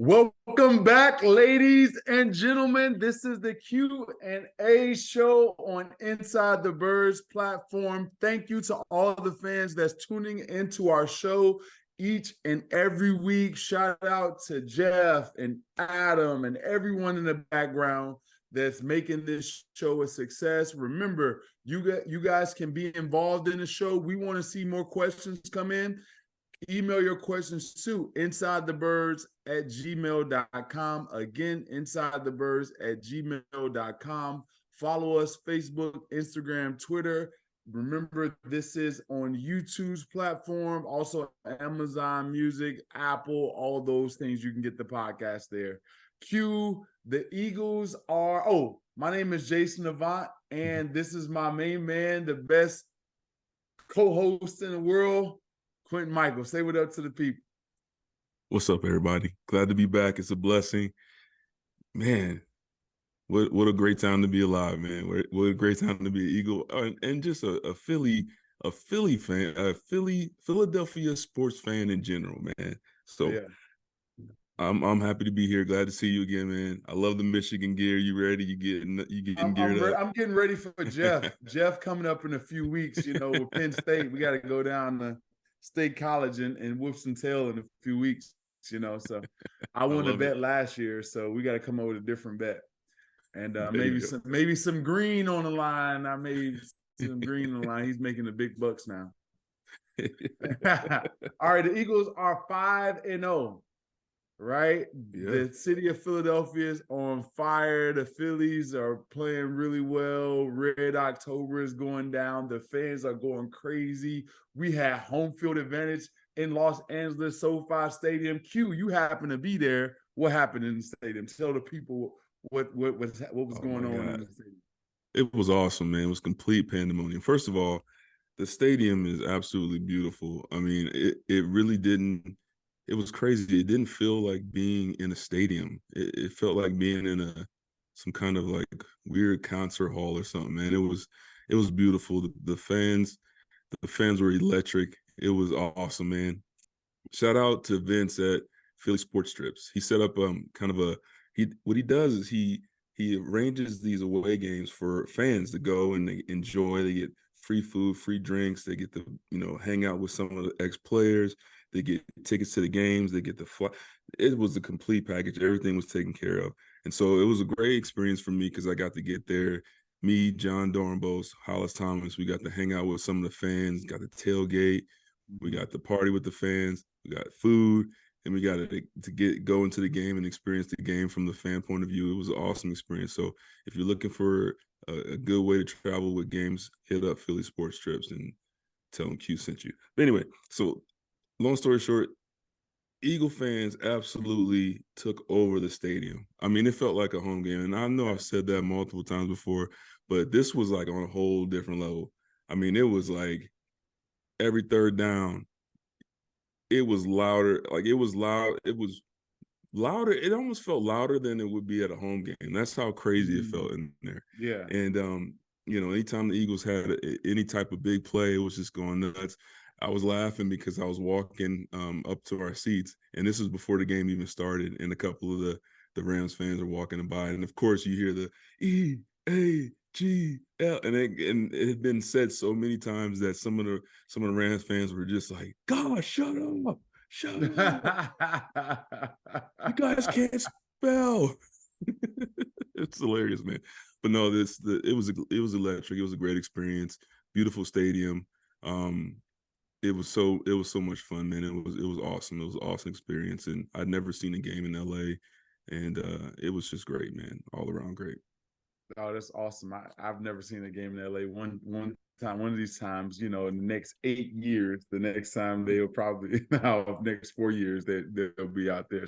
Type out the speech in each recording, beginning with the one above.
Welcome back, ladies and gentlemen. This is the Q&A show on Inside the Birds platform. Thank you to all the fans that's tuning into our show each and every week. Shout out to Jeff and Adam and everyone in the background that's making this show a success. Remember, you guys can be involved in the show. We want to see more questions come in. Email your questions to insidethebirds@gmail.com. Again, insidethebirds@gmail.com. Follow us, Facebook, Instagram, Twitter. Remember, this is on YouTube's platform, also Amazon Music, Apple, all those things. You can get the podcast there. The Eagles are, my name is Jason Avant, and this is my main man, the best co-host in the world, Quintin Mikell. Say what up to the people. What's up, everybody? Glad to be back. It's a blessing. Man, what a great time to be alive, man. What a great time to be an Eagle and just a Philly fan, Philadelphia sports fan in general, man. So yeah. I'm happy to be here. Glad to see you again, man. I love the Michigan gear. You ready? You getting geared up? I'm getting ready for Jeff. Jeff coming up in a few weeks, with Penn State. We got to go down to State College and whoop some tail in a few weeks, So I won a bet last year, so we got to come up with a different bet. And maybe some green on the line. I made some green on the line. He's making the big bucks now. All right, the Eagles are 5-0. Right? Yeah. The city of Philadelphia is on fire. The Phillies are playing really well. Red October is going down. The fans are going crazy. We had home field advantage in Los Angeles SoFi Stadium. Q, you happen to be there. What happened in the stadium? Tell the people what was going on in the stadium. It was awesome, man. It was complete pandemonium. First of all, the stadium is absolutely beautiful. I mean, it really didn't. It was crazy. It didn't feel like being in a stadium. It felt like being in some kind of like weird concert hall or something, man. It was beautiful. The fans were electric. It was awesome, man. Shout out to Vince at Philly Sports Strips. He set up what he does is he arranges these away games for fans to go and they enjoy. They get free food, free drinks. They get to hang out with some of the ex-players. They get tickets to the games. They get the flight. It was a complete package. Everything was taken care of. And so it was a great experience for me because I got to get there. Me, John Dornbos, Hollis Thomas, we got to hang out with some of the fans, got the tailgate. We got the party with the fans. We got food. And we got to go into the game and experience the game from the fan point of view. It was an awesome experience. So if you're looking for a good way to travel with games, hit up Philly Sports Trips and tell them Q sent you. But anyway, so long story short, Eagle fans absolutely took over the stadium. I mean, it felt like a home game. And I know I've said that multiple times before, but this was like on a whole different level. I mean, it was like every third down, it was louder. Like it was loud. It was louder. It almost felt louder than it would be at a home game. That's how crazy it felt in there. Yeah. And, anytime the Eagles had any type of big play, it was just going nuts. I was laughing because I was walking up to our seats, and this was before the game even started, and a couple of the Rams fans are walking by, and of course you hear the EAGL, and it had been said so many times that some of the Rams fans were just like, "God, shut up! You guys can't spell." It's hilarious, man. But no, it was electric. It was a great experience. Beautiful stadium. It was so much fun, man. It was awesome. It was an awesome experience, and I'd never seen a game in LA, and it was just great, man. All around great. Oh, that's awesome. I've never seen a game in LA. One time, one of these times, in the next 8 years, the next time they'll probably next 4 years they'll be out there.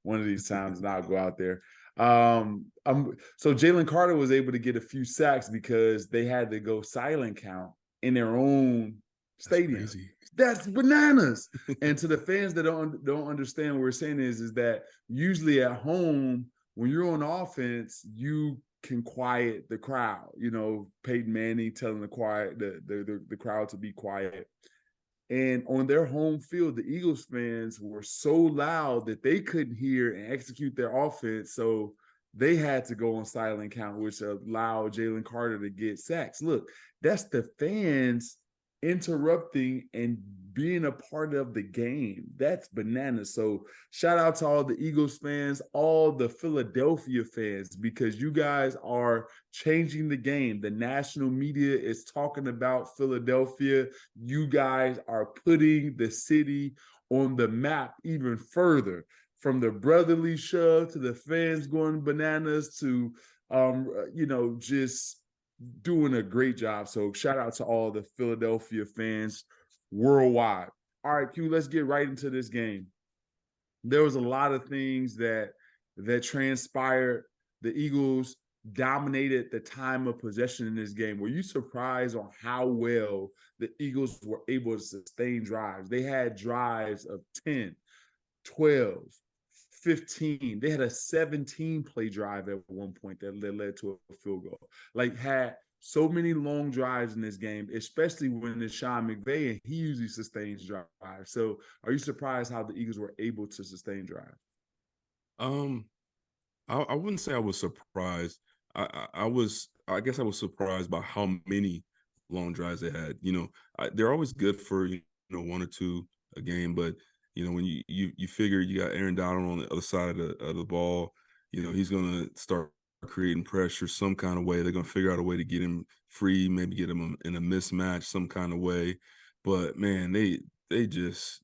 One of these times, and I'll go out there. So Jalen Carter was able to get a few sacks because they had to go silent count in their own stadium. That's bananas. And to the fans that don't understand what we're saying is that usually at home when you're on offense, you can quiet the crowd. Peyton Manning telling the crowd to be quiet. And on their home field, the Eagles fans were so loud that they couldn't hear and execute their offense. So they had to go on silent count, which allowed Jalen Carter to get sacks. Look, that's the fans interrupting and being a part of the game. That's bananas. So shout out to all the Eagles fans, all the Philadelphia fans, because you guys are changing the game. The national media is talking about Philadelphia. You guys are putting the city on the map even further, from the brotherly shove to the fans going bananas to just doing a great job. So shout out to all the Philadelphia fans worldwide. All right, Q, let's get right into this game. There was a lot of things that transpired. The Eagles dominated the time of possession in this game. Were you surprised on how well the Eagles were able to sustain drives? They had drives of 10, 12, 15. They had a 17-play drive at one point that led to a field goal. Like, had so many long drives in this game, especially when it's Sean McVay, and he usually sustains drives. So are you surprised how the Eagles were able to sustain drives? I wouldn't say I was surprised. I guess I was surprised by how many long drives they had. They're always good for, one or two a game, but when you figure you got Aaron Donald on the other side of the ball, he's going to start creating pressure some kind of way. They're going to figure out a way to get him free, maybe get him in a mismatch some kind of way. But man, this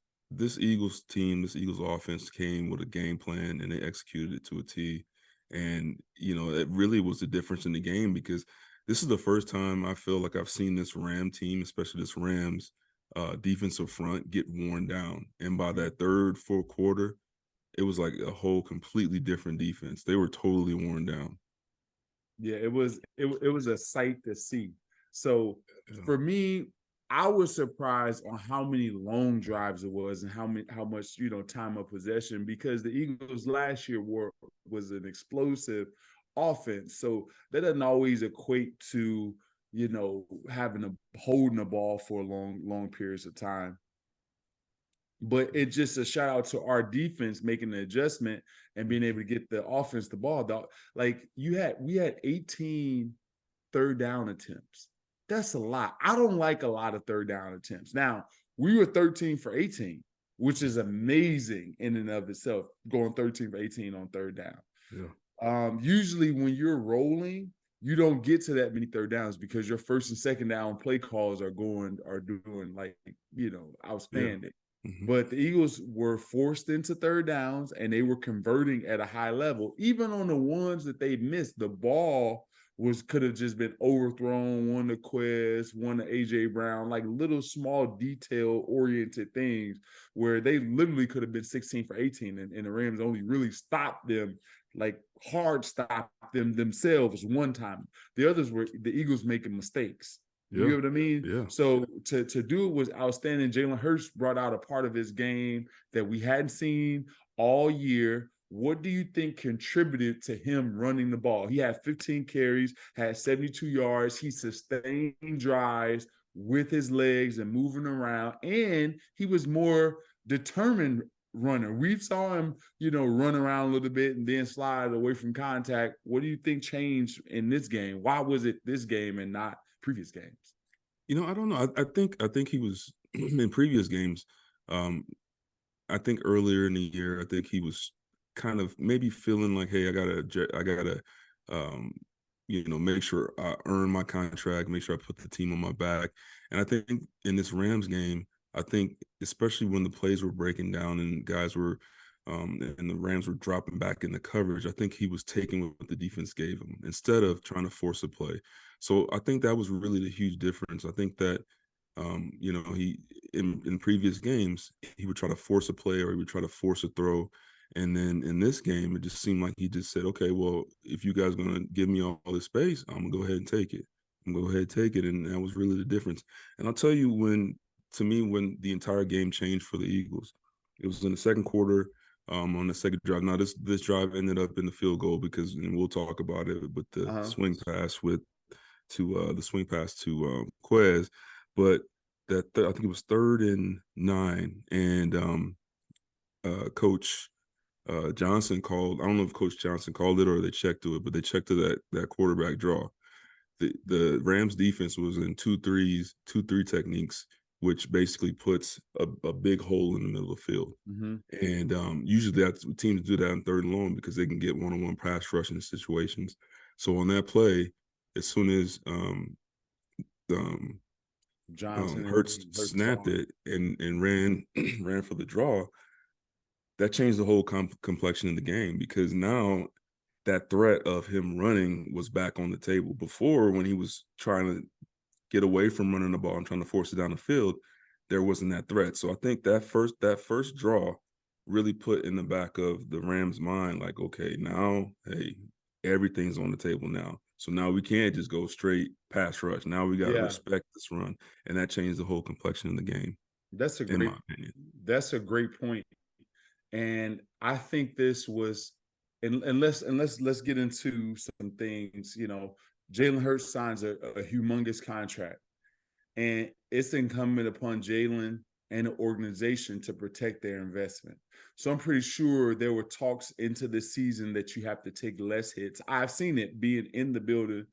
Eagles team, this Eagles offense came with a game plan and they executed it to a T. And, it really was the difference in the game, because this is the first time I feel like I've seen this Ram team, especially this Rams defensive front, get worn down. And by that third, fourth quarter, it was like a whole completely different defense. They were totally worn down. Yeah, it was a sight to see. So for me, I was surprised on how many long drives it was and how much time of possession, because the Eagles last year was an explosive offense. So that doesn't always equate to holding the ball for long periods of time. But it's just a shout out to our defense making the adjustment and being able to get the offense the ball. Like we had 18 third down attempts. That's a lot. I don't like a lot of third down attempts. Now, we were 13 for 18, which is amazing in and of itself, going 13 for 18 on third down. Yeah. Usually when you're rolling, you don't get to that many third downs because your first and second down play calls are doing like, outstanding. Yeah. Mm-hmm. But the Eagles were forced into third downs and they were converting at a high level. Even on the ones that they missed, the ball could have just been overthrown, one to Quez, one to AJ Brown, like little small detail-oriented things where they literally could have been 16 for 18, and the Rams only really stopped them, like hard stopped them themselves one time. The others were the Eagles making mistakes. You know what I mean? Yeah. So to do it was outstanding. Jalen Hurts brought out a part of his game that we hadn't seen all year. What do you think contributed to him running the ball? He had 15 carries, had 72 yards. He sustained drives with his legs and moving around, and he was more determined runner. We saw him, run around a little bit and then slide away from contact. What do you think changed in this game? Why was it this game and not previous games? I don't know. I think he was in previous games. I think earlier in the year, I think he was kind of maybe feeling like, hey, I gotta make sure I earn my contract, make sure I put the team on my back. And I think in this Rams game, I think especially when the plays were breaking down and guys were and the Rams were dropping back in the coverage, I think he was taking what the defense gave him instead of trying to force a play. So I think that was really the huge difference. I think that he in previous games, he would try to force a play or he would try to force a throw. And then in this game, it just seemed like he just said, okay, well, if you guys are going to give me all this space, I'm going to go ahead and take it. And that was really the difference. And I'll tell you when the entire game changed for the Eagles, it was in the second quarter on the second drive. Now, this drive ended up in the field goal because, and we'll talk about it, but the swing pass to Quez. But I think it was 3rd and 9, and Coach Johnson called. I don't know if Coach Johnson called it or they checked to it, but they checked to that quarterback draw. The Rams defense was in 2-3 techniques, which basically puts a big hole in the middle of the field. Mm-hmm. And usually teams do that in 3rd and long because they can get one-on-one pass rushing situations. So on that play, as soon as Johnson Hurts snapped it and ran ran for the draw, that changed the whole complexion of the game, because now that threat of him running was back on the table. Before, when he was trying to get away from running the ball and trying to force it down the field, there wasn't that threat. So I think that first draw really put in the back of the Rams' mind, like, okay, now, hey, everything's on the table now. So now we can't just go straight pass rush. Now we got to respect this run, and that changed the whole complexion of the game. That's a great point. And I think this was, and let's get into some things. You know, Jalen Hurts signs a humongous contract, and it's incumbent upon Jalen and the organization to protect their investment. So I'm pretty sure there were talks into the season that you have to take less hits. I've seen it being in the building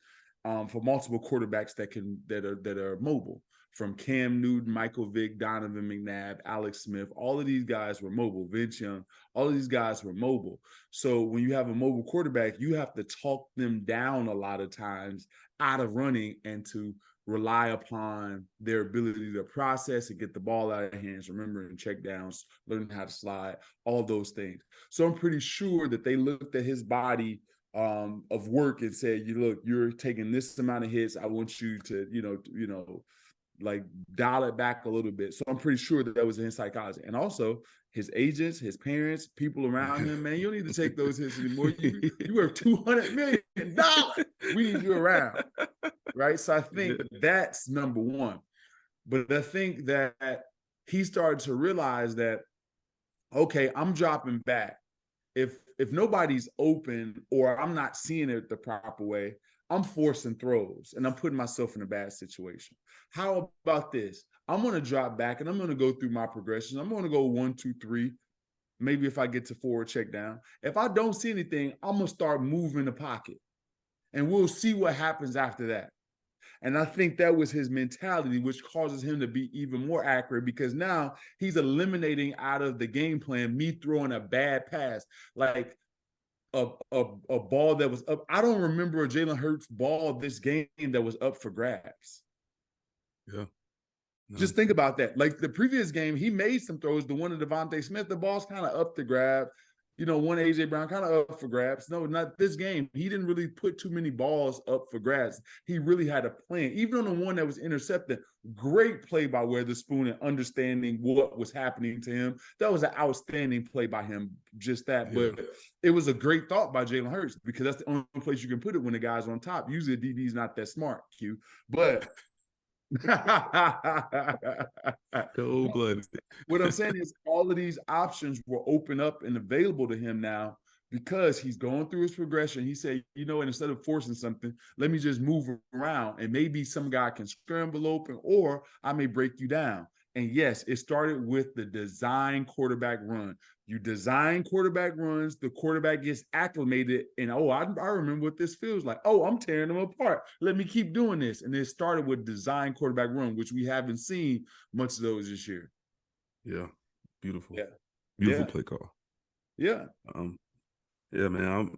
for multiple quarterbacks that are mobile. From Cam Newton, Michael Vick, Donovan McNabb, Alex Smith, all of these guys were mobile. Vince Young, all of these guys were mobile. So when you have a mobile quarterback, you have to talk them down a lot of times out of running and to rely upon their ability to process and get the ball out of hands, remembering check downs, learning how to slide, all those things. So I'm pretty sure that they looked at his body of work and said, you're taking this amount of hits. I want you to, like dial it back a little bit. So I'm pretty sure that was in his psychology. And also his agents, his parents, people around him, man, you don't need to take those hits anymore. You worth $200 million. We need you around. Right. So I think that's number one. But I think that he started to realize that, okay, I'm dropping back. If nobody's open or I'm not seeing it the proper way, I'm forcing throws and I'm putting myself in a bad situation. How about this? I'm going to drop back and I'm going to go through my progressions. I'm going to go 1, 2, 3. Maybe if I get to 4, check down. If I don't see anything, I'm going to start moving the pocket. And we'll see what happens after that. And I think that was his mentality, which causes him to be even more accurate, because now he's eliminating out of the game plan me throwing a bad pass, like a ball that was up. I don't remember a Jalen Hurts ball this game that was up for grabs. Yeah. No. Just think about that. Like the previous game, he made some throws. The one to Devontae Smith, the ball's kind of up to grab. One A.J. Brown kind of up for grabs. No, not this game. He didn't really put too many balls up for grabs. He really had a plan. Even on the one that was intercepted, great play by Witherspoon and understanding what was happening to him. That was an outstanding play by him, just that. Yeah. But it was a great thought by Jalen Hurts, because that's the only place you can put it when the guy's on top. Usually a DB is not that smart, Q. But cold-blooded. What I'm saying is all of these options were open up and available to him now, because he's going through his progression. He said, and instead of forcing something, let me just move around, and maybe some guy can scramble open, or I may break you down. And yes, it started with the design quarterback run. You design quarterback runs, the quarterback gets acclimated, and I remember what this feels like. Oh, I'm tearing them apart. Let me keep doing this. And it started with design quarterback run, which we haven't seen much of those this year. Yeah, beautiful. Yeah, beautiful play call. Yeah, yeah, man.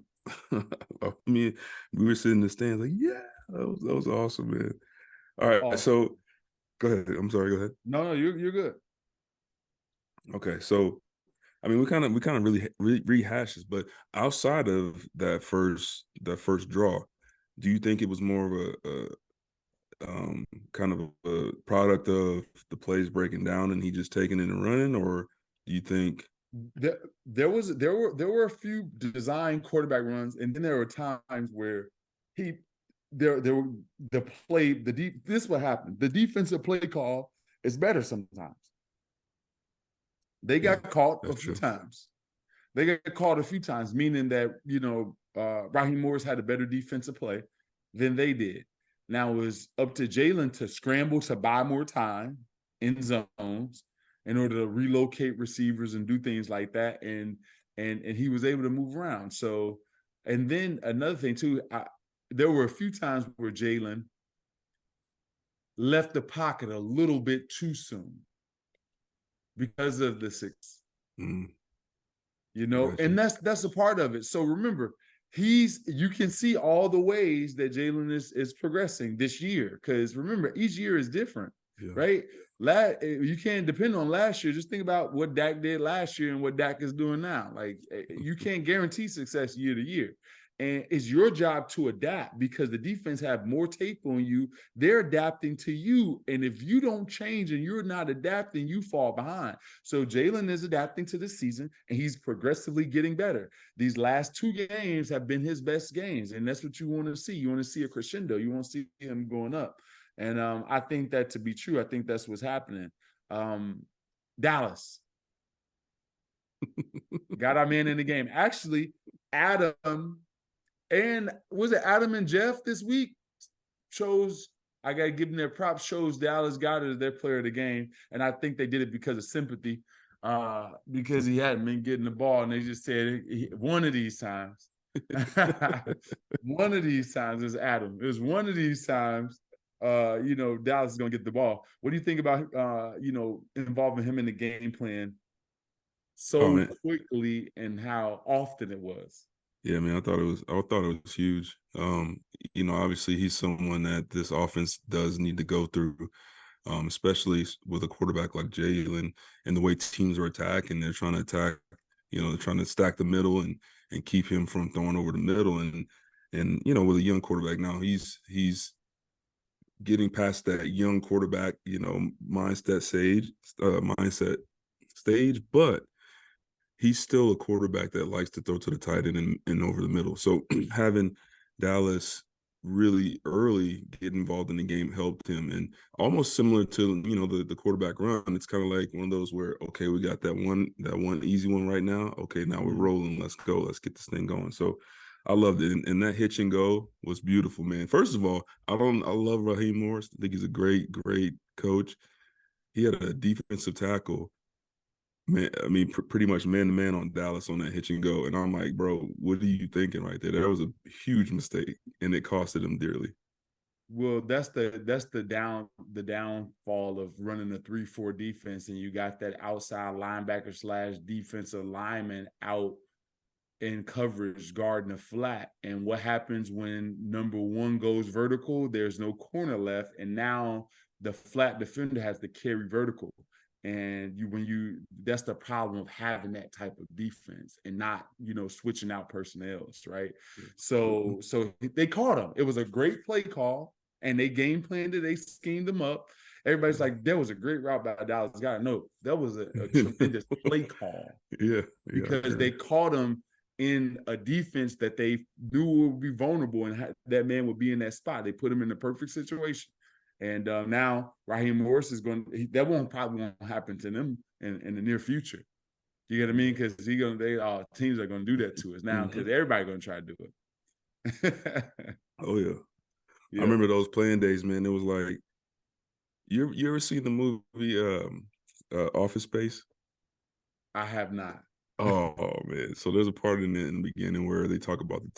We were sitting in the stands like, yeah, that was awesome, man. All right, awesome. So go ahead. I'm sorry. Go ahead. No, you're good. Okay, so I mean, we kind of really rehash this, but outside of that first draw, do you think it was more of a kind of a product of the plays breaking down and he just taking it and running, or do you think there were a few design quarterback runs, and then there were times where this is what happened. The defensive play call is better sometimes. They got caught a few times. They got caught a few times, meaning that, Raheem Morris had a better defensive play than they did. Now it was up to Jalen to scramble to buy more time in zones in order to relocate receivers and do things like that. And he was able to move around. So, and then another thing too, there were a few times where Jalen left the pocket a little bit too soon because of the six. You know, and that's a part of it. So remember, you can see all the ways that Jalen is progressing this year. Because remember, each year is different, right? You can't depend on last year. Just think about what Dak did last year and what Dak is doing now. Like, you can't guarantee success year to year. And it's your job to adapt because the defense have more tape on you. They're adapting to you. And if you don't change and you're not adapting, you fall behind. So Jalen is adapting to the season and he's progressively getting better. These last 2 games have been his best games. And that's what you want to see. You want to see a crescendo. You want to see him going up. And I think that to be true. I think that's what's happening. Dallas got our man in the game. Actually, Adam and was it Adam and Jeff this week chose, I got to give them their props, shows Dallas Goedert as their player of the game. And I think they did it because of sympathy, because he hadn't been getting the ball. And they just said, one of these times, one of these times is Adam. It was one of these times, Dallas is going to get the ball. What do you think about, involving him in the game plan so quickly and how often it was? Yeah, man, I thought it was huge. Obviously he's someone that this offense does need to go through, especially with a quarterback like Jalen and the way teams are attacking. They're trying to attack, they're trying to stack the middle and keep him from throwing over the middle. And with a young quarterback now, he's getting past that young quarterback, mindset stage, but he's still a quarterback that likes to throw to the tight end and over the middle. So having Dallas really early get involved in the game helped him. And almost similar to, the quarterback run, it's kind of like one of those where, okay, we got that one easy one right now. Okay, now we're rolling. Let's go. Let's get this thing going. So I loved it. And that hitch and go was beautiful, man. First of all, I love Raheem Morris. I think he's a great, great coach. He had a defensive tackle, man, pretty much man-to-man on Dallas on that hitch and go. And I'm like, bro, what are you thinking right there? That was a huge mistake, and it costed him dearly. Well, that's the downfall of running a 3-4 defense, and you got that outside linebacker / defensive lineman out in coverage guarding a flat. And what happens when number 1 goes vertical? There's no corner left, and now the flat defender has to carry vertical. And that's the problem of having that type of defense and not, switching out personnels, right? So they caught him. It was a great play call, and they game planned it. They schemed them up. Everybody's like, that was a great route by Dallas. Gotta know that was a tremendous play call. Yeah, because they caught him in a defense that they knew would be vulnerable, and that man would be in that spot. They put him in the perfect situation. And now Raheem Morris is that probably won't happen to them in the near future. You get what I mean? Because teams are going to do that to us now because everybody's going to try to do it. Oh yeah. I remember those playing days, man. It was like, you ever seen the movie Office Space? I have not. Oh man! So there's a part in the beginning where they talk about the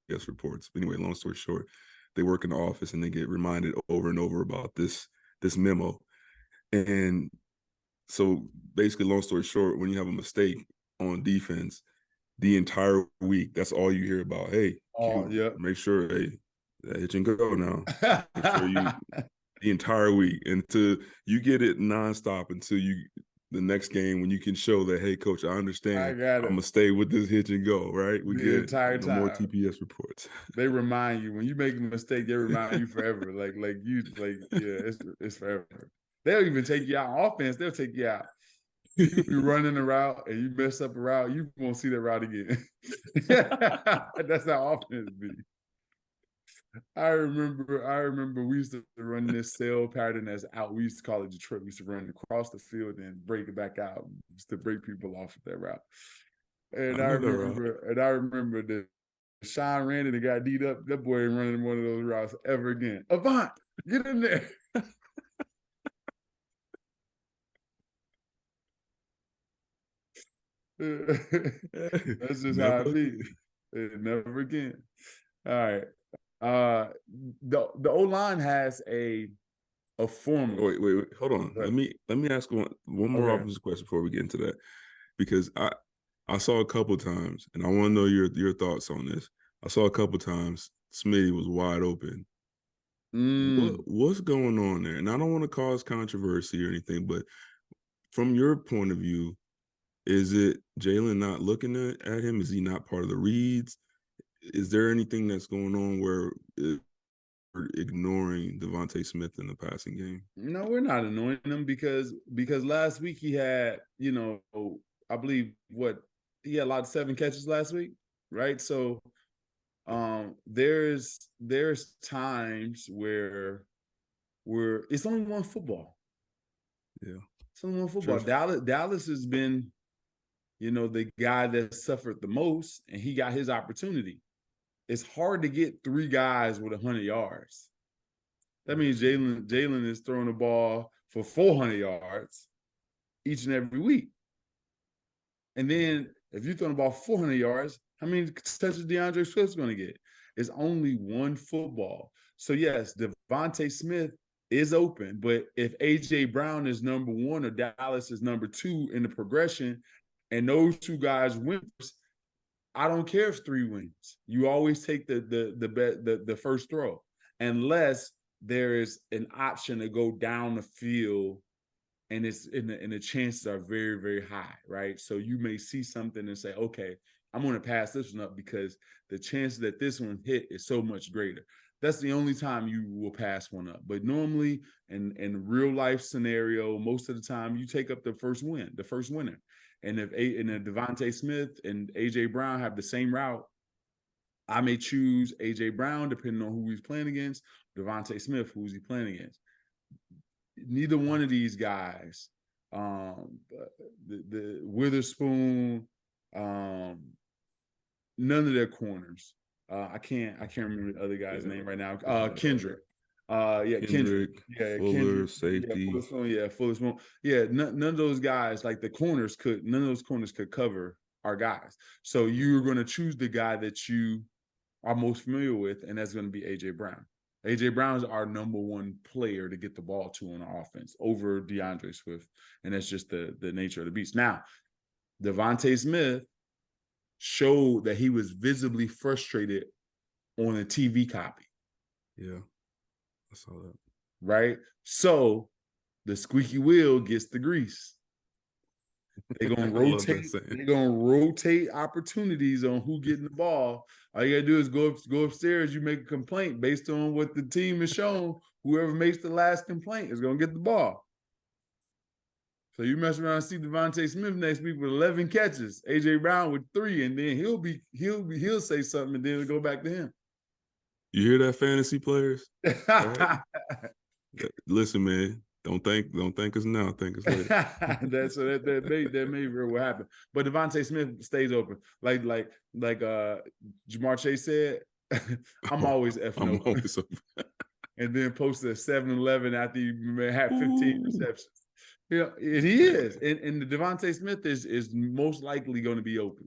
TPS reports. Anyway, long story short, they work in the office and they get reminded over and over about this memo. And so basically, long story short, when you have a mistake on defense, the entire week, that's all you hear about. Hey, make sure, hey, that hitch and go now. Make sure the entire week until you get it nonstop until the next game when you can show that, hey, coach, I understand. I'm gonna stay with this hitch and go, right? We get entire time. More TPS reports. They remind you when you make a mistake. They remind you forever. It's forever. They'll even take you out on offense. They'll take you out. You could be running a route and you mess up a route. You won't see that route again. That's how offense be. I remember we used to run this sail pattern as out. We used to call it Detroit. We used to run across the field and break it back out just to break people off of that route. And I remember that Sean ran and got beat up. That boy ain't running one of those routes ever again. Avant, get in there. That's just how Never it be. Never again. All right. The O line has a formula. Wait. Hold on. But, Let me ask one more okay. offensive question before we get into that, because I saw a couple times, and I want to know your thoughts on this. I saw a couple times Smitty was wide open. What's going on there? And I don't want to cause controversy or anything, but from your point of view, is it Jalen not looking at him? Is he not part of the reads? Is there anything that's going on where we're ignoring Devontae Smith in the passing game? No, we're not annoying him because last week he had, I believe he had a lot of 7 catches last week, right? So there's times where it's only one football. Yeah. It's only one football. Dallas has been, the guy that suffered the most, and he got his opportunity. It's hard to get 3 guys with 100 yards. That means Jalen is throwing the ball for 400 yards each and every week. And then if you're throwing the ball 400 yards, how many touches DeAndre Swift's going to get? It's only one football. So yes, Devontae Smith is open, but if A.J. Brown is number 1 or Dallas is number 2 in the progression, and those 2 guys win, I don't care if 3 wins. You always take the first throw, unless there is an option to go down the field, and the chances are very, very high, right? So you may see something and say, okay, I'm going to pass this one up because the chance that this one hit is so much greater. That's the only time you will pass one up. But normally in real life scenario, most of the time you take up the first winner. And if Devontae Smith and A.J. Brown have the same route, I may choose A.J. Brown depending on who he's playing against, Devontae Smith, who's he playing against. Neither one of these guys, the Witherspoon, none of their corners. I can't remember the other guy's name right now. Kendrick. Kendrick. Yeah, Fuller, Kendrick, safety. Fuller Spoon. Yeah, none of those guys, like none of those corners could cover our guys. So you're going to choose the guy that you are most familiar with, and that's going to be A.J. Brown. A.J. Brown is our number 1 player to get the ball to on our offense over DeAndre Swift, and that's just the nature of the beast. Now, Devontae Smith showed that he was visibly frustrated on a TV copy. Yeah, I saw that. Right? So the squeaky wheel gets the grease. They're gonna rotate. They're gonna rotate opportunities on who getting the ball. All you gotta do is go upstairs. You make a complaint based on what the team has shown. Whoever makes the last complaint is gonna get the ball. So you mess around and see Devontae Smith next week with 11 catches, A.J. Brown with 3, and then he'll say something, and then it'll go back to him. You hear that, fantasy players? Right? Listen, man. Don't thank us now. Thank us later. that may very well happen. But Devontae Smith stays open. Like Jamar Chase said, I'm always effing open. Always open. And then posted a 7-11 after he had 15 receptions. And he is. And the Devontae Smith is most likely going to be open.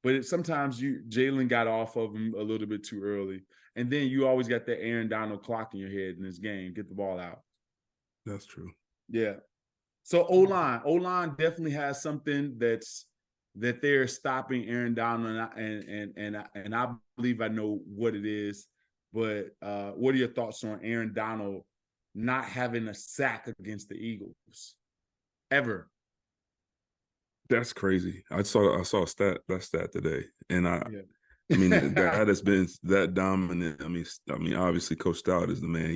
But sometimes Jalen got off of him a little bit too early. And then you always got that Aaron Donald clock in your head in this game. Get the ball out. That's true. Yeah. So O-line definitely has something that they're stopping Aaron Donald, and I believe I know what it is. But what are your thoughts on Aaron Donald not having a sack against the Eagles ever? That's crazy. I saw a stat today, and I mean that has been that dominant. I mean, obviously Coach Stout is the man.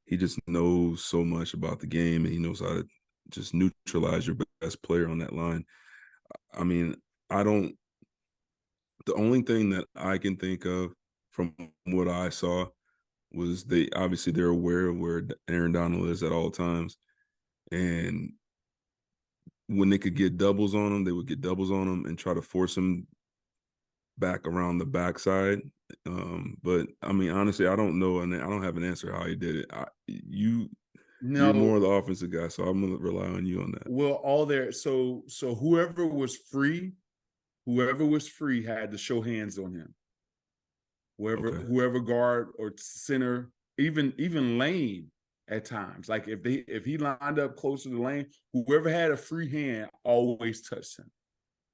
He just knows so much about the game, and he knows how to just neutralize your best player on that line. I mean, the only thing that I can think of from what I saw was they're aware of where Aaron Donald is at all times. And when they could get doubles on him, they would get doubles on him and try to force him back around the backside. But I mean, honestly, I don't know, and I don't have an answer how he did it. You're more No, the offensive guy, so I'm gonna rely on you on that. well, all there. So whoever was free had to show hands on him. Okay. Whoever guard or center, even lane at times. Like if he lined up close to the lane, whoever had a free hand always touched him.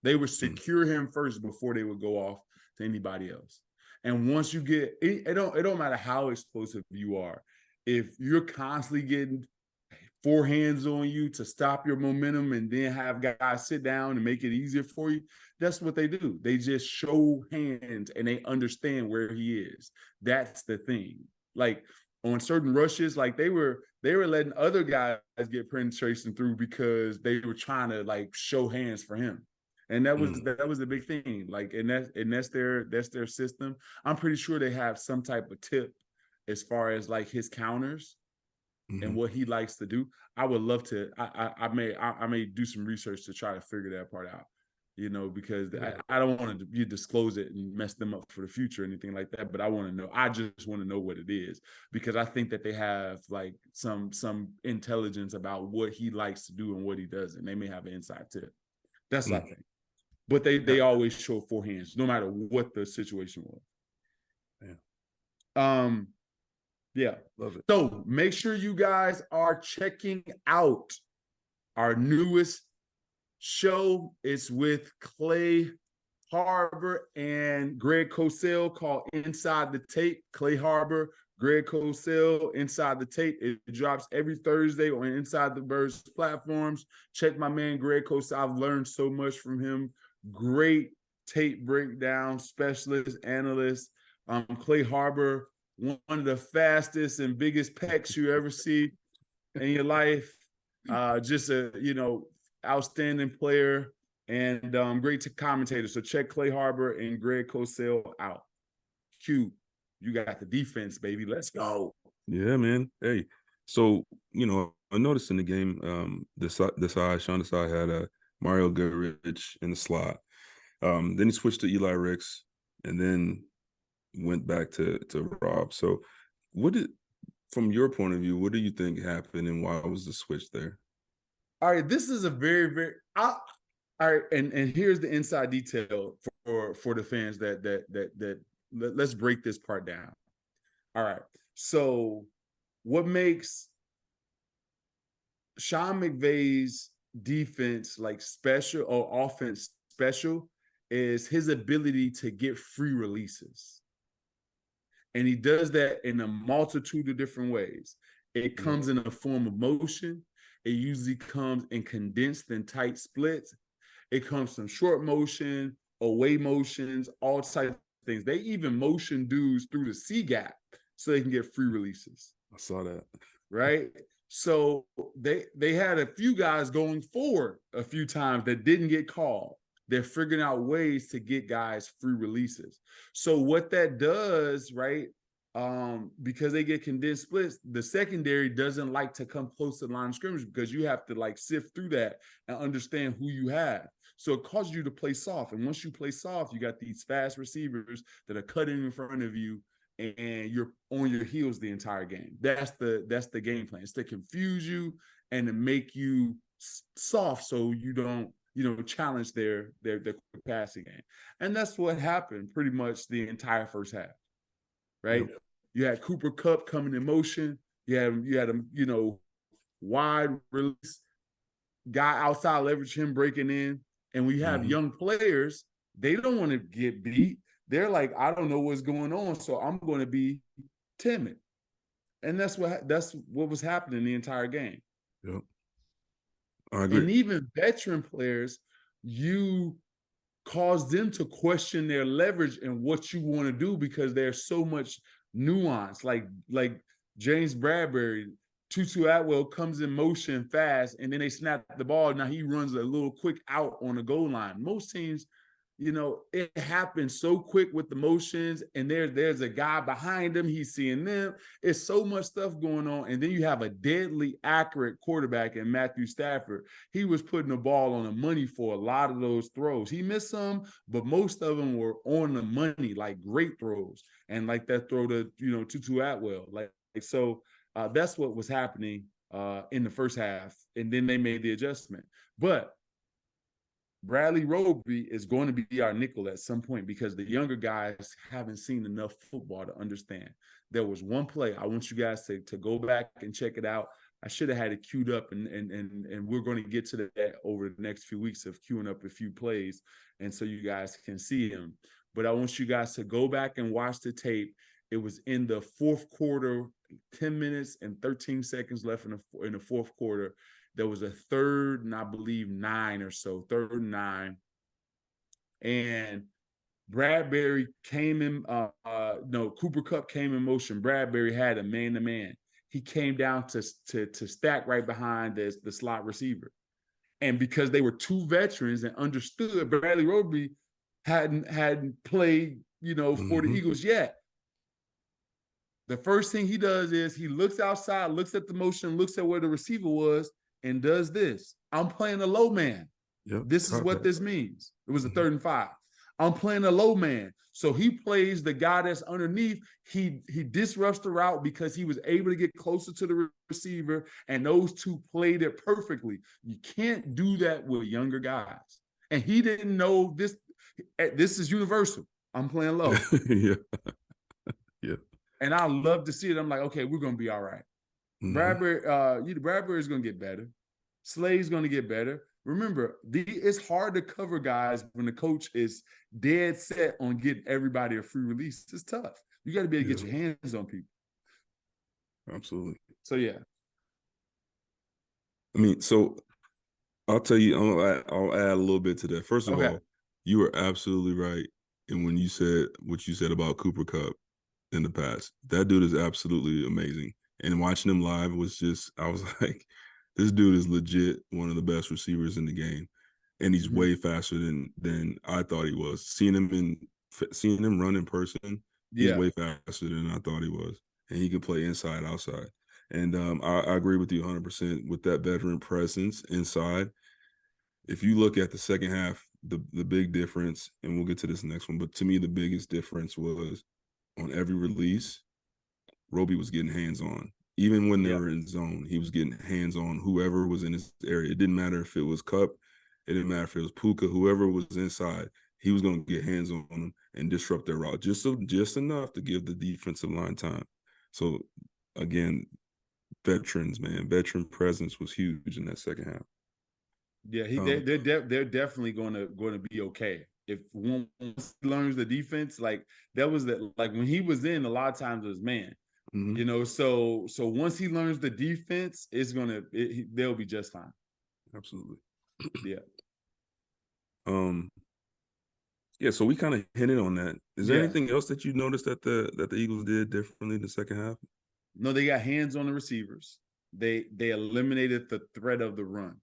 They would secure him first before they would go off to anybody else. And once you get it don't matter how explosive you are. If you're constantly getting four hands on you to stop your momentum and then have guys sit down and make it easier for you, that's what they do. They just show hands and they understand where he is. That's the thing. Like on certain rushes, like they were letting other guys get penetration through because they were trying to like show hands for him. And that was the big thing. Like, and that's their system. I'm pretty sure they have some type of tip as far as like his counters and what he likes to do. I would love to. I may do some research to try to figure that part out. You know, because I don't want to disclose it and mess them up for the future or anything like that. But I want to know. I just want to know what it is because I think that they have like some intelligence about what he likes to do and what he doesn't. They may have an inside tip. That's what I think. But they always show four hands, no matter what the situation was. Yeah. Yeah. Love it. So make sure you guys are checking out our newest show. It's with Clay Harbor and Greg Cosell called Inside the Tape. Clay Harbor, Greg Cosell, Inside the Tape. It drops every Thursday on Inside the Birds platforms. Check my man Greg Cosell. I've learned so much from him. Great tape breakdown specialist, analyst. Clay Harbor, one of the fastest and biggest pecs you ever see in your life. Just a outstanding player and great commentator. So check Clay Harbor and Greg Cosell out. Q, you got the defense, baby. Let's go. Yeah, man. Hey, so I noticed in the game, Sean Desai had Mario Goodrich in the slot. Then he switched to Eli Ricks, and then went back to Rob. So from your point of view, what do you think happened and why was the switch there? All right, this is a very all right, and here's the inside detail for the fans that let's break this part down. All right, so what makes Sean McVay's defense like special or offense special is his ability to get free releases. And he does that in a multitude of different ways. It comes in a form of motion. It usually comes in condensed and tight splits. It comes from short motion, away motions, all types of things. They even motion dudes through the C gap so they can get free releases. I saw that. Right? So they had a few guys going forward a few times that didn't get called. They're figuring out ways to get guys free releases. So what that does, right, because they get condensed splits, the secondary doesn't like to come close to the line of scrimmage because you have to like sift through that and understand who you have. So it causes you to play soft. And once you play soft, you got these fast receivers that are cutting in front of you and you're on your heels the entire game. That's the game plan. It's to confuse you and to make you soft so you don't challenge their passing game. And that's what happened pretty much the entire first half. Right? Yep. You had Cooper Kupp coming in motion. You had him, wide release, guy outside leverage him breaking in. And we have young players, they don't want to get beat. They're like, I don't know what's going on, so I'm going to be timid. And that's what was happening the entire game. Yep. I agree. And even veteran players, you cause them to question their leverage and what you want to do because there's so much nuance. Like James Bradbury, Tutu Atwell comes in motion fast, and then they snap the ball. Now he runs a little quick out on the goal line. Most teams, it happens so quick with the motions, and there's a guy behind him. He's seeing them. It's so much stuff going on. And then you have a deadly accurate quarterback in Matthew Stafford. He was putting the ball on the money for a lot of those throws. He missed some, but most of them were on the money, like great throws. And like that throw to, Tutu Atwell. So that's what was happening in the first half, and then they made the adjustment. But Bradley Roby is going to be our nickel at some point because the younger guys haven't seen enough football to understand. There was one play. I want you guys to go back and check it out. I should have had it queued up, and we're going to get to that over the next few weeks of queuing up a few plays, and so you guys can see him. But I want you guys to go back and watch the tape. It was in the fourth quarter, 10 minutes and 13 seconds left in the fourth quarter. There was a 3rd and I believe 9 or so, 3rd and 9. And Bradbury came in, Cooper Kupp came in motion. Bradbury had a man-to-man. He came down to stack right behind the slot receiver. And because they were two veterans and understood, Bradley Roby hadn't played, for the Eagles yet. The first thing he does is he looks outside, looks at the motion, looks at where the receiver was, and does this. I'm playing a low man. Yep, this is what this means. It was a 3rd and 5. I'm playing a low man. So he plays the guy that's underneath. He disrupts the route because he was able to get closer to the receiver, and those two played it perfectly. You can't do that with younger guys. And he didn't know this. This is universal. I'm playing low. Yeah. Yeah. And I love to see it. I'm like, okay, we're going to be all right. Bradbury is going to get better. Slade's going to get better. Remember, it's hard to cover guys when the coach is dead set on getting everybody a free release. It's tough. You got to be able to get your hands on people. Absolutely. So, yeah. I mean, so I'll tell you, I'll add a little bit to that. First of all, you were absolutely right. And when you said what you said about Cooper Kupp in the past, that dude is absolutely amazing. And watching him live I was like, this dude is legit one of the best receivers in the game. And he's way faster than I thought he was. Seeing him run in person, he's way faster than I thought he was. And he can play inside, outside. And I agree with you 100% with that veteran presence inside. If you look at the second half, the big difference, and we'll get to this next one, but to me, the biggest difference was on every release, Roby was getting hands-on. Even when they were in zone, he was getting hands-on whoever was in his area. It didn't matter if it was Kupp, it didn't matter if it was Puka, whoever was inside, he was going to get hands on them and disrupt their route just enough to give the defensive line time. So, again, veteran presence was huge in that second half. Yeah, they're definitely going to be okay. If once he learns the defense, like when he was in, a lot of times it was man. So once he learns the defense, they'll be just fine. Absolutely. Yeah. Yeah, so we kind of hinted on that. Is there anything else that you noticed that the Eagles did differently in the second half? No, they got hands on the receivers. They eliminated the threat of the run.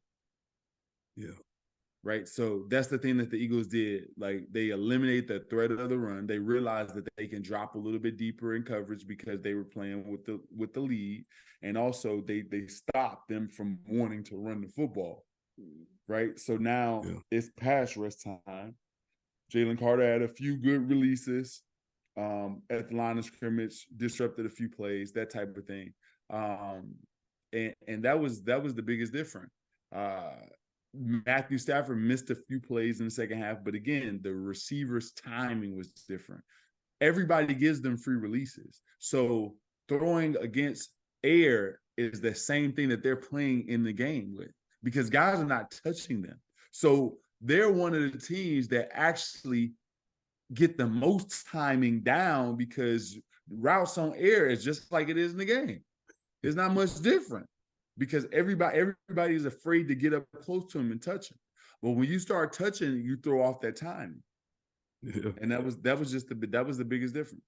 Yeah. Right. So that's the thing that the Eagles did. Like, they eliminate the threat of the run. They realized that they can drop a little bit deeper in coverage because they were playing with the lead. And also they stopped them from wanting to run the football. Right. So now it's pass rush time. Jalen Carter had a few good releases at the line of scrimmage, disrupted a few plays, that type of thing. And that was the biggest difference. Matthew Stafford missed a few plays in the second half, but again, the receivers' timing was different. Everybody gives them free releases. So throwing against air is the same thing that they're playing in the game with, because guys are not touching them. So they're one of the teams that actually get the most timing down, because routes on air is just like it is in the game. It's not much different, because everybody is afraid to get up close to him and touch him. But when you start touching, you throw off that timing. Yeah. And that was the biggest difference.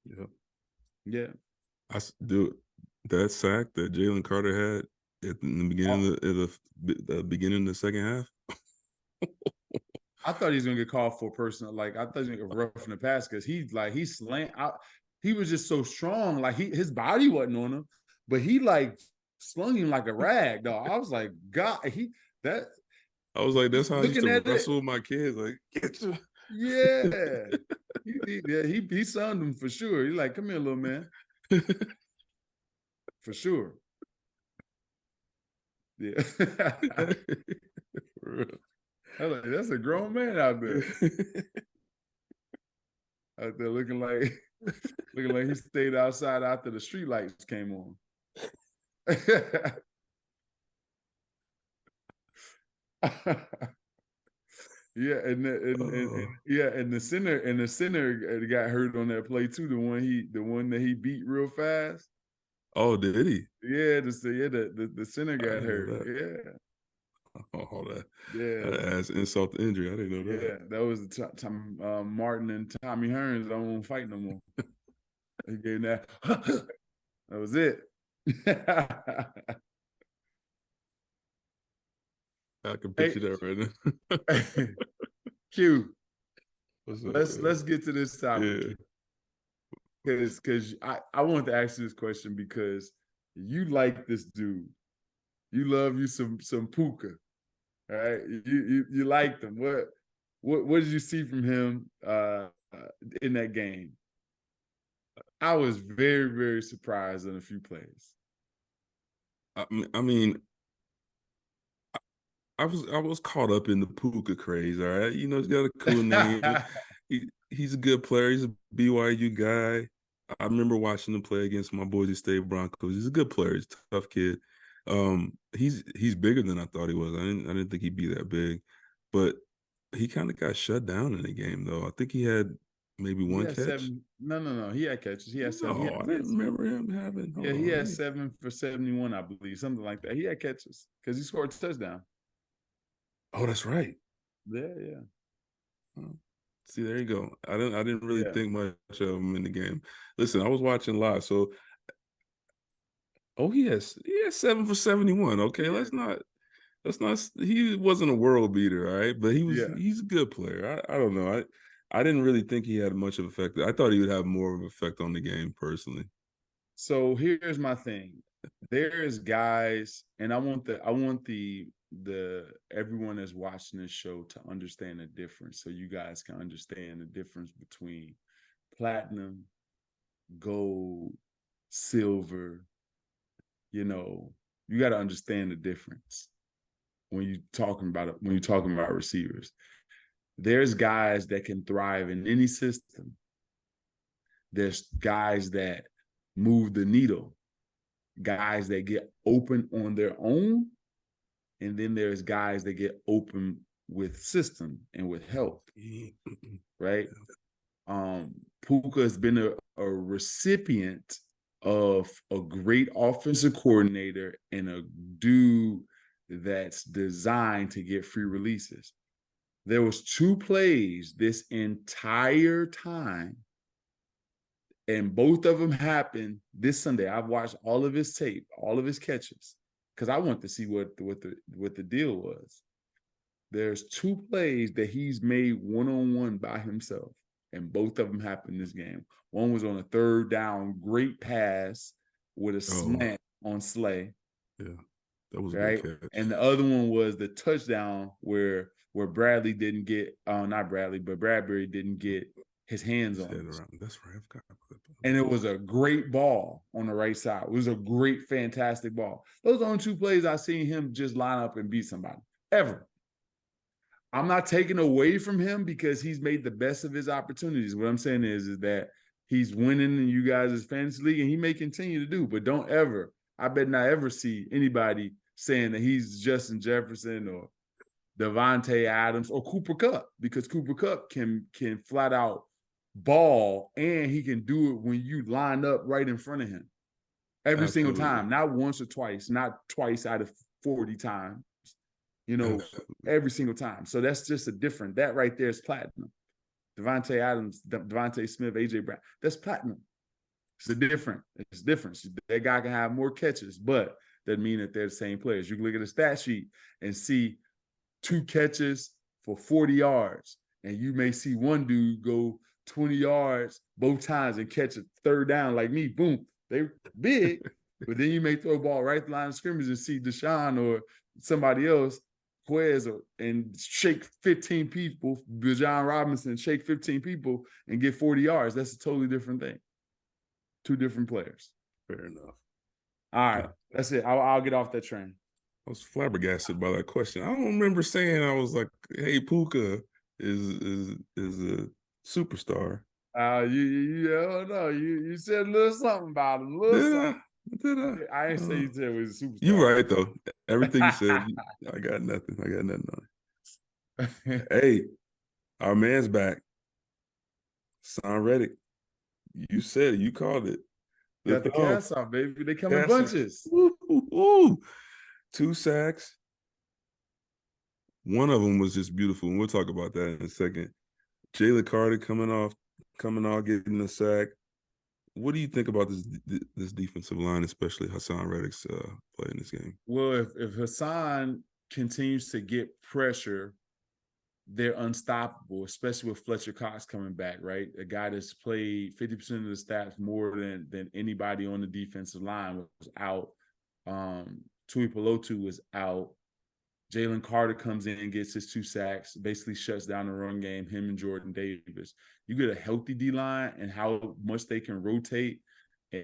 Yeah. Yeah. That sack that Jalen Carter had in the beginning of the beginning of the second half. I thought he was gonna get called for personal. Like, I thought he was gonna get rough in the pass, because he slammed out. He was just so strong. Like, his body wasn't on him, but he slung him like a rag, dog. I was like, God, I was like, that's how I used to wrestle with my kids. Like, get you. Yeah. he sunned him for sure. He's like, come here, little man. For sure. Yeah. That's a grown man out there. Out there looking like he stayed outside after the street lights came on. Yeah, and the center got hurt on that play too. The one that he beat real fast. Oh, did he? Yeah, the center got hurt. That. Yeah. Oh, Yeah, that adds insult to injury. I didn't know that. Yeah, that was the time Martin and Tommy Hearns don't want to fight no more. He gave that. That was it. I can picture that right now. Q, let's get to this topic. Because I wanted to ask you this question because you like this dude. You love you some Puka. All right. You liked him. What did you see from him in that game? I was very, very surprised on a few plays. I mean, I was caught up in the Puka craze. All right, you know, he's got a cool name. He's a good player. He's a BYU guy. I remember watching him play against my Boise State Broncos. He's a good player. He's a tough kid. He's bigger than I thought he was. I didn't think he'd be that big, but he kind of got shut down in the game though. I think he had maybe one catch. No. He had catches. He had 7. No, I didn't remember him having. He had 7 for 71, I believe, something like that. He had catches because he scored a touchdown. Oh, that's right. Yeah. See, there you go. I didn't really think much of him in the game. Listen, I was watching live, so he has 7 for 71. Okay, let's not. He wasn't a world beater, all right, but he's a good player. I don't know. I didn't really think he had much of an effect. I thought he would have more of an effect on the game personally. So here's my thing. There's guys, and I want the everyone that's watching this show to understand the difference, so you guys can understand the difference between platinum, gold, silver. You know, you got to understand the difference when you're talking about receivers. There's guys that can thrive in any system. There's guys that move the needle, guys that get open on their own. And then there's guys that get open with system and with help, right? Puka has been a recipient of a great offensive coordinator and a dude that's designed to get free releases. There was 2 plays this entire time, and both of them happened this Sunday. I've watched all of his tape, all of his catches, because I want to see what the deal was. There's 2 plays that he's made one-on-one by himself, and both of them happened this game. One was on a 3rd down, great pass with a slant on Slay. Yeah, that was right. A good catch. And the other one was the touchdown where Bradley didn't get, not Bradley, but Bradbury didn't get his hands on it. That's right. I forgot about that. And it was a great ball on the right side. It was a great, fantastic ball. Those are the only 2 plays I've seen him just line up and beat somebody, ever. I'm not taking away from him because he's made the best of his opportunities. What I'm saying is that he's winning in you guys' fantasy league, and he may continue to do, but I bet not ever see anybody saying that he's Justin Jefferson or Devontae Adams or Cooper Kupp, because Cooper Kupp can flat out ball, and he can do it when you line up right in front of him every single time, not once or twice, not twice out of 40 times, every single time. So that's just that right there is platinum. Devontae Adams, Devontae Smith, AJ Brown, that's platinum. It's different. That guy can have more catches, but doesn't mean that they're the same players. You can look at the stat sheet and see 2 catches for 40 yards, and you may see one dude go 20 yards both times and catch a 3rd down like me. Boom, they big, but then you may throw a ball right at the line of scrimmage and see Deshaun or somebody else, Quez, and shake 15 people, Bijan Robinson, shake 15 people and get 40 yards. That's a totally different thing. 2 different players. Fair enough. All right, that's it. I'll get off that train. was flabbergasted by that question. I don't remember saying I was like, "Hey, Puka is a superstar." I don't know. You said a little something about him, a little Did something. I? Did I? I didn't say you said he was a You superstar. right though. Everything you said, I got nothing. I got nothing on it. Hey, our man's back. Son Reddick. You said it. You called it. The Got the thumb. cast off, baby. They come in Cast off. bunches. Woo, woo, woo. 2 sacks. One of them was just beautiful, and we'll talk about that in a second. Jalen Carter coming off, getting a sack. What do you think about this defensive line, especially Hassan Reddick's play in this game? Well, if Hassan continues to get pressure, they're unstoppable, especially with Fletcher Cox coming back, right? A guy that's played 50% of the snaps more than anybody on the defensive line was out. Tui Pelotu was out. Jalen Carter comes in and gets his 2 sacks, basically shuts down the run game, him and Jordan Davis. You get a healthy D-line and how much they can rotate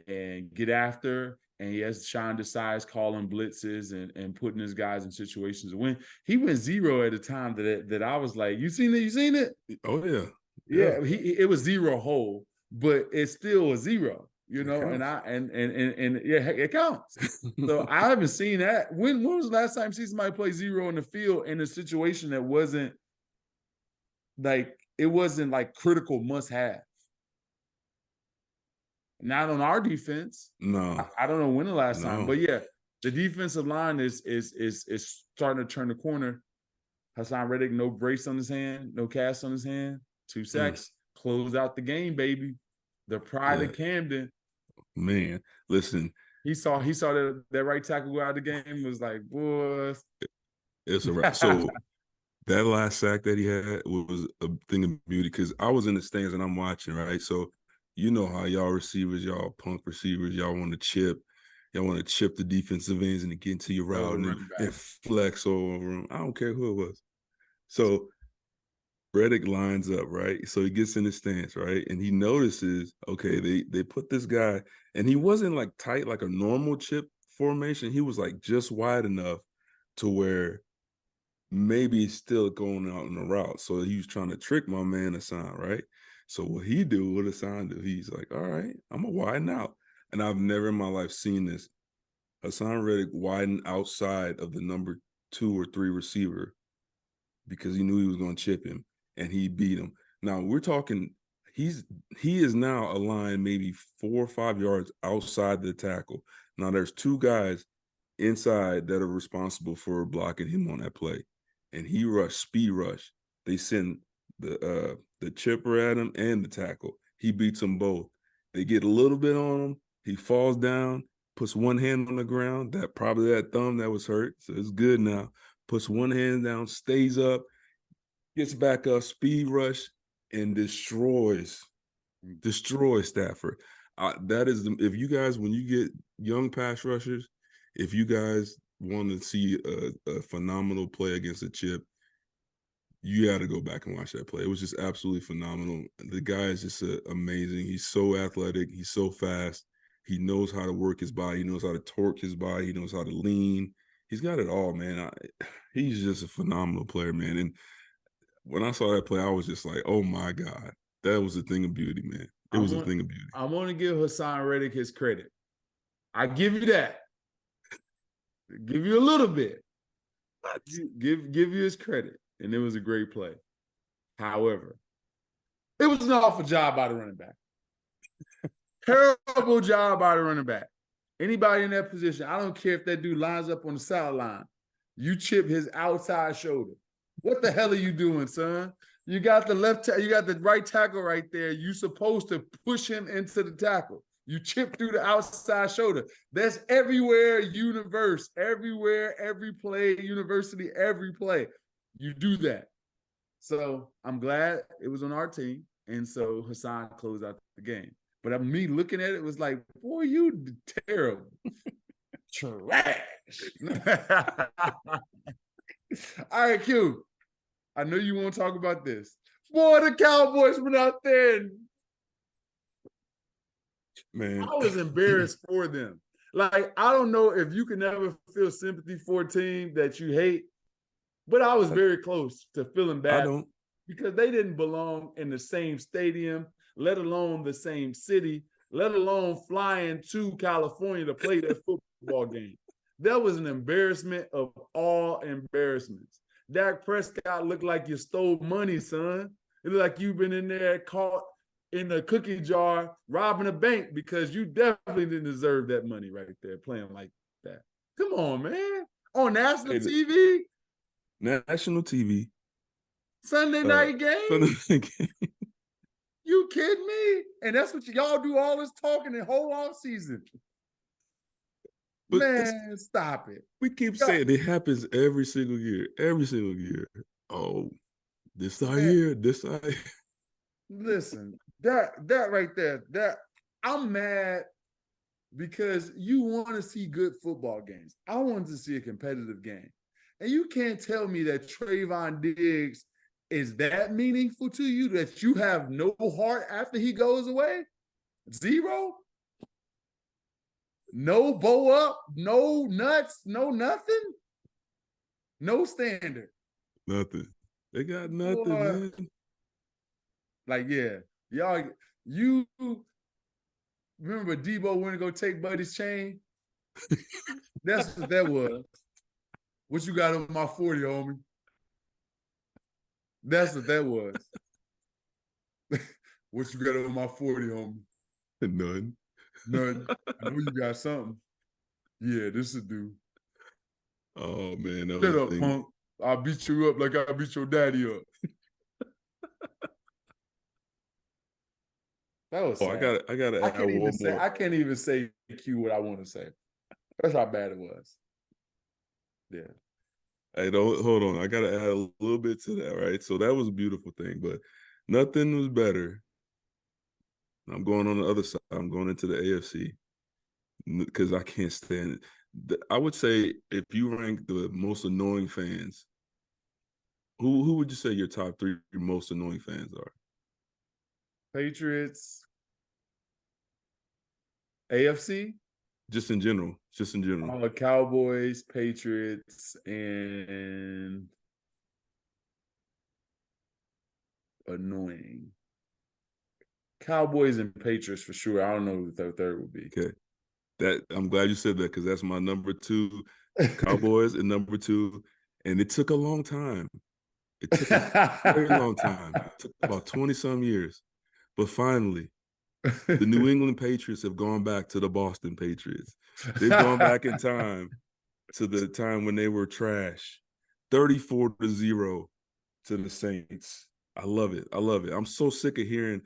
and get after. And he has Sean Desai's calling blitzes and putting his guys in situations to win. He went 0 at a time that I was like, you seen it? You seen it? Oh, yeah. Yeah, it was 0 whole, but it's still a 0. You know, and yeah, it counts. So I haven't seen that. When was the last time you see somebody play 0 in the field in a situation that wasn't like critical must have? Not on our defense. No. I don't know when the last time, but yeah, the defensive line is starting to turn the corner. Hassan Reddick, no brace on his hand, no cast on his hand, 2 sacks, closed out the game, baby. The pride of Camden. Man, listen. He saw that right tackle go out of the game and was like, boy. It's a wrap. So that last sack that he had was a thing of beauty because I was in the stands and I'm watching, right? So you know how y'all receivers, y'all punk receivers, y'all want to chip. Y'all want to chip the defensive ends and get into your route and flex over them. I don't care who it was. So Reddick lines up, right? So he gets in the stance, right? And he notices, okay, they put this guy, and he wasn't like tight like a normal chip formation. He was like just wide enough to where maybe he's still going out on the route. So he was trying to trick my man Hassan, right? So what Hassan do? He's like, all right, I'm gonna widen out. And I've never in my life seen this. Hassan Reddick widen outside of the number 2 or 3 receiver because he knew he was going to chip him, and he beat him. Now we're talking, he is now aligned maybe 4 or 5 yards outside the tackle. Now there's 2 guys inside that are responsible for blocking him on that play, and he speed rush. They send the chipper at him and the tackle. He beats them both. They get a little bit on him. He falls down, puts one hand on the ground. That thumb that was hurt, so it's good now. Puts one hand down, stays up, gets back up, speed rush, and destroys Stafford. That is if you guys, when you get young pass rushers, if you guys want to see a phenomenal play against a chip, you got to go back and watch that play. It was just absolutely phenomenal. The guy is just amazing. He's so athletic. He's so fast. He knows how to work his body. He knows how to torque his body. He knows how to lean. He's got it all, man. He's just a phenomenal player, man. And when I saw that play, I was just like, oh, my God. That was a thing of beauty, man. It was a thing of beauty. I want to give Hassan Reddick his credit. I give you that. Give you a little bit. Give you his credit. And it was a great play. However, it was an awful job by the running back. Terrible job by the running back. Anybody in that position, I don't care if that dude lines up on the sideline, you chip his outside shoulder. What the hell are you doing, son? You got the you got the right tackle right there. You're supposed to push him into the tackle. You chip through the outside shoulder. That's everywhere, everywhere, every play, university, every play. You do that. So I'm glad it was on our team. And so Hassan closed out the game. But me looking at it was like, boy, you terrible. Trash. All right, Q. I know you want to talk about this. Boy, the Cowboys went out there and man, I was embarrassed for them. Like, I don't know if you can ever feel sympathy for a team that you hate, but I was very close to feeling I bad don't. because they didn't belong in the same stadium, let alone the same city, let alone flying to California to play that football game. That was an embarrassment of all embarrassments. Dak Prescott looked like you stole money, son. It looked like you've been in there caught in the cookie jar robbing a bank because you definitely didn't deserve that money right there playing like that. Come on, man. On national TV, national TV, Sunday night game. Sunday night game. You kidding me? And that's what y'all do all this talking the whole off season. But man, stop it. We keep saying it happens every single year. Every single year. Oh, this our year. This our year. Listen, that right there, that I'm mad because you want to see good football games. I wanted to see a competitive game. And you can't tell me that Trayvon Diggs is that meaningful to you, that you have no heart after he goes away? Zero? No bow up, no nuts, no nothing? No standard. Nothing. They got nothing, man. Like, yeah. Y'all, you remember Debo went to go take Buddy's chain? That's what that was. What you got on my 40, homie? That's what that was. What you got on my 40, homie? None. None. I know you got something. Yeah, this is do. Oh man, shut up, punk! I'll beat you up like I beat your daddy up. That was. I gotta. I can't even say Q what I want to say. That's how bad it was. Yeah. Hey, don't hold on. I gotta add a little bit to that, right? So that was a beautiful thing, but nothing was better. I'm going on the other side. I'm going into the AFC because I can't stand it. I would say if you rank the most annoying fans, who would you say your top 3 most annoying fans are? Patriots, AFC? Just in general. Cowboys, Patriots, and annoying. Cowboys and Patriots for sure. I don't know who the third would be. Okay. I'm glad you said that because that's my number 2. Cowboys and number 2. And it took a long time. It took a very long time. It took about 20-some years. But finally, the New England Patriots have gone back to the Boston Patriots. They've gone back in time to the time when they were trash. 34-0 to the Saints. I love it. I'm so sick of hearing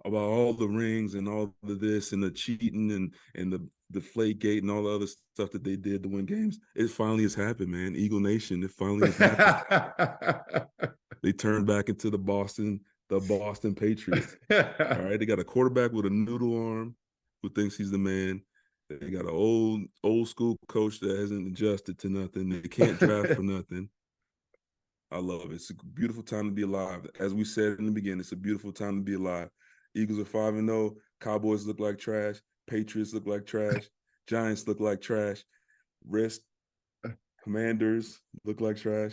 about all the rings and all of this and the cheating and the Deflategate and all the other stuff that they did to win games. It finally has happened, man. Eagle Nation, it finally has happened. They turned back into the Boston Patriots. All right, they got a quarterback with a noodle arm who thinks he's the man. They got an old school coach that hasn't adjusted to nothing. They can't draft for nothing. I love it. It's a beautiful time to be alive. As we said in the beginning, it's a beautiful time to be alive. Eagles are 5-0. Cowboys look like trash. Patriots look like trash. Giants look like trash. Commanders look like trash.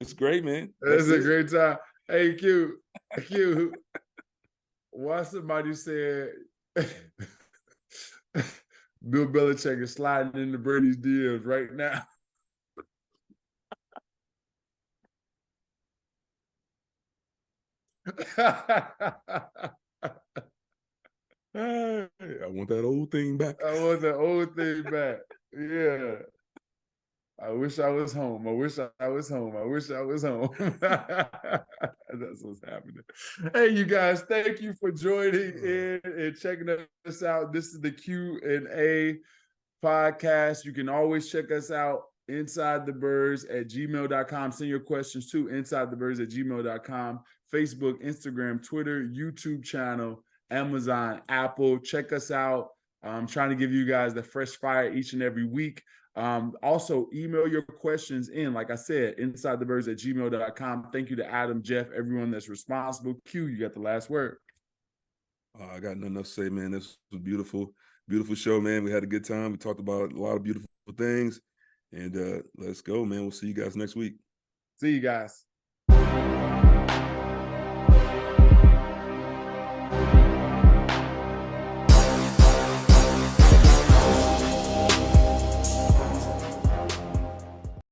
It's great, man. It's a great time. Hey, Q. Why somebody said Bill Belichick is sliding into Brady's DMs right now? I want that old thing back. Yeah. I wish I was home. That's what's happening. Hey, you guys, thank you for joining in and checking us out. This is the Q&A podcast. You can always check us out insidethebirds@gmail.com. Send your questions to insidethebirds@gmail.com. Facebook, Instagram, Twitter, YouTube channel, Amazon, Apple. Check us out. I'm trying to give you guys the fresh fire each and every week. Also, email your questions in, like I said, insidethebirds@gmail.com. Thank you to Adam, Jeff, everyone that's responsible. Q, you got the last word. I got nothing else to say, man. This was beautiful. Beautiful show, man. We had a good time. We talked about a lot of beautiful things. And let's go, man. We'll see you guys next week. See you guys.